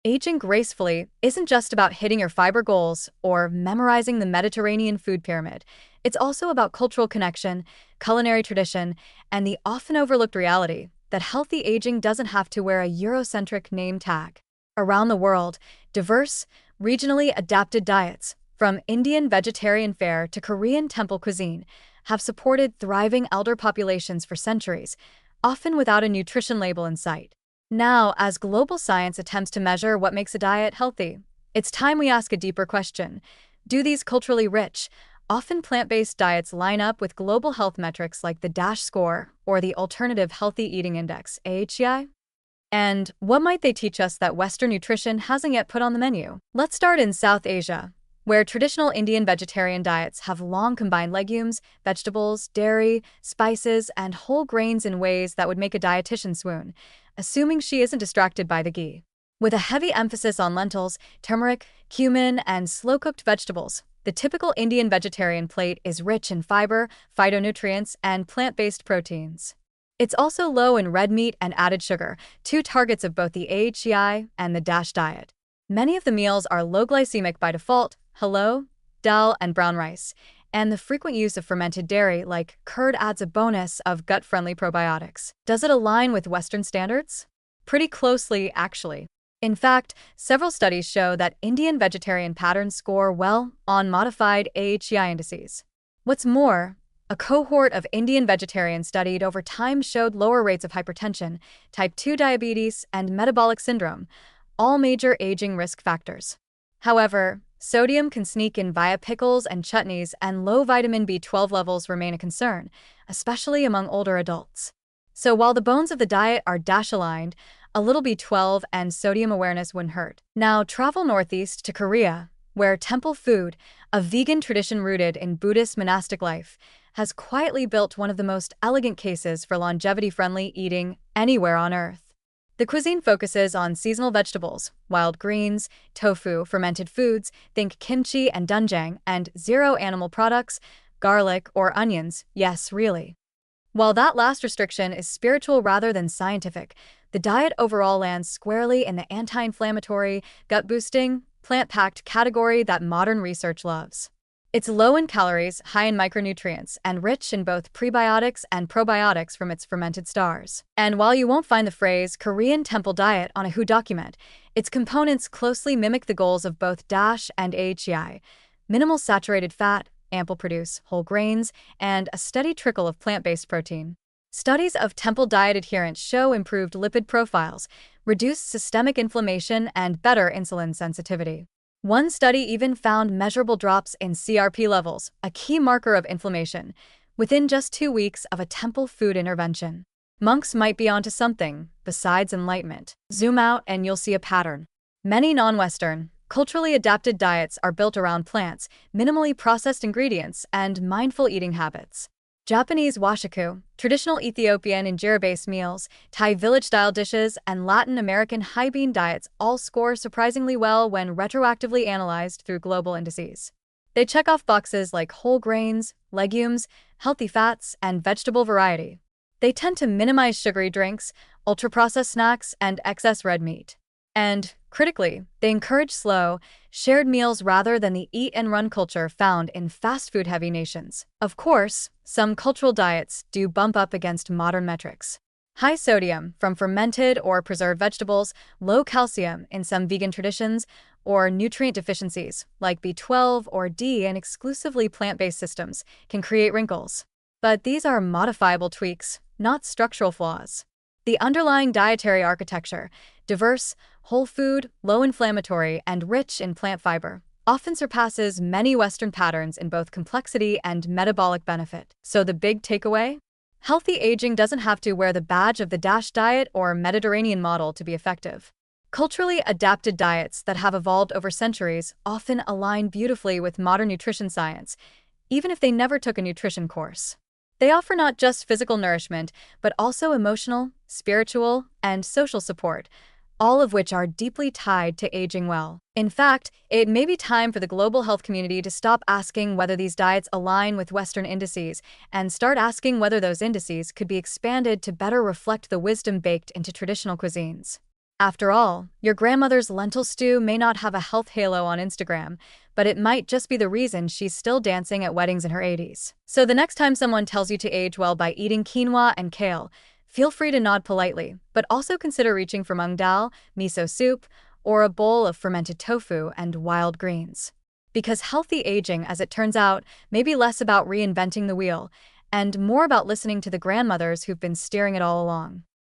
Aging gracefully isn't just about hitting your fiber goals or memorizing the Mediterranean food pyramid. It's also about cultural connection, culinary tradition, and the often overlooked reality that healthy aging doesn't have to wear a Eurocentric name tag. Around the world, diverse, regionally adapted diets, from Indian vegetarian fare to Korean temple cuisine, have supported thriving elder populations for centuries, often without a nutrition label in sight. Now, as global science attempts to measure what makes a diet healthy, it's time we ask a deeper question. Do these culturally rich, often plant-based diets line up with global health metrics like the DASH score or the Alternative Healthy Eating Index, AHEI? And what might they teach us that Western nutrition hasn't yet put on the menu? Let's start in South Asia, where traditional Indian vegetarian diets have long combined legumes, vegetables, dairy, spices, and whole grains in ways that would make a dietitian swoon, assuming she isn't distracted by the ghee. With a heavy emphasis on lentils, turmeric, cumin, and slow-cooked vegetables, the typical Indian vegetarian plate is rich in fiber, phytonutrients, and plant-based proteins. It's also low in red meat and added sugar, two targets of both the AHEI and the DASH diet. Many of the meals are low glycemic by default, hello, dal, and brown rice, and the frequent use of fermented dairy like curd adds a bonus of gut-friendly probiotics. Does it align with Western standards? Pretty closely, actually. In fact, several studies show that Indian vegetarian patterns score well on modified AHEI indices. What's more, a cohort of Indian vegetarians studied over time showed lower rates of hypertension, type 2 diabetes, and metabolic syndrome, all major aging risk factors. However, sodium can sneak in via pickles and chutneys, and low vitamin B12 levels remain a concern, especially among older adults. So while the bones of the diet are DASH aligned, a little B12 and sodium awareness wouldn't hurt. Now travel northeast to Korea, where temple food, a vegan tradition rooted in Buddhist monastic life, has quietly built one of the most elegant cases for longevity-friendly eating anywhere on Earth. The cuisine focuses on seasonal vegetables, wild greens, tofu, fermented foods, think kimchi and doenjang, and zero animal products, garlic or onions, yes, really. While that last restriction is spiritual rather than scientific, the diet overall lands squarely in the anti-inflammatory, gut-boosting, plant-packed category that modern research loves. It's low in calories, high in micronutrients, and rich in both prebiotics and probiotics from its fermented stars. And while you won't find the phrase Korean temple diet on a WHO document, its components closely mimic the goals of both DASH and AHEI: minimal saturated fat, ample produce, whole grains, and a steady trickle of plant-based protein. Studies of temple diet adherents show improved lipid profiles, reduced systemic inflammation, and better insulin sensitivity. One study even found measurable drops in CRP levels, a key marker of inflammation, within just 2 weeks of a temple food intervention. Monks might be onto something besides enlightenment. Zoom out and you'll see a pattern. Many non-Western, culturally adapted diets are built around plants, minimally processed ingredients, and mindful eating habits. Japanese washaku, traditional Ethiopian injera-based meals, Thai village-style dishes, and Latin American high-bean diets all score surprisingly well when retroactively analyzed through global indices. They check off boxes like whole grains, legumes, healthy fats, and vegetable variety. They tend to minimize sugary drinks, ultra-processed snacks, and excess red meat. And, critically, they encourage slow, shared meals rather than the eat-and-run culture found in fast food-heavy nations. Of course, some cultural diets do bump up against modern metrics. High sodium from fermented or preserved vegetables, low calcium in some vegan traditions, or nutrient deficiencies like B12 or D in exclusively plant-based systems can create wrinkles. But these are modifiable tweaks, not structural flaws. The underlying dietary architecture, diverse, whole food, low inflammatory, and rich in plant fiber, often surpasses many Western patterns in both complexity and metabolic benefit. So the big takeaway? Healthy aging doesn't have to wear the badge of the DASH diet or Mediterranean model to be effective. Culturally adapted diets that have evolved over centuries often align beautifully with modern nutrition science, even if they never took a nutrition course. They offer not just physical nourishment, but also emotional, spiritual, and social support, all of which are deeply tied to aging well. In fact, it may be time for the global health community to stop asking whether these diets align with Western indices and start asking whether those indices could be expanded to better reflect the wisdom baked into traditional cuisines. After all, your grandmother's lentil stew may not have a health halo on Instagram, but it might just be the reason she's still dancing at weddings in her 80s. So the next time someone tells you to age well by eating quinoa and kale, feel free to nod politely, but also consider reaching for mung dal, miso soup, or a bowl of fermented tofu and wild greens. Because healthy aging, as it turns out, may be less about reinventing the wheel and more about listening to the grandmothers who've been steering it all along.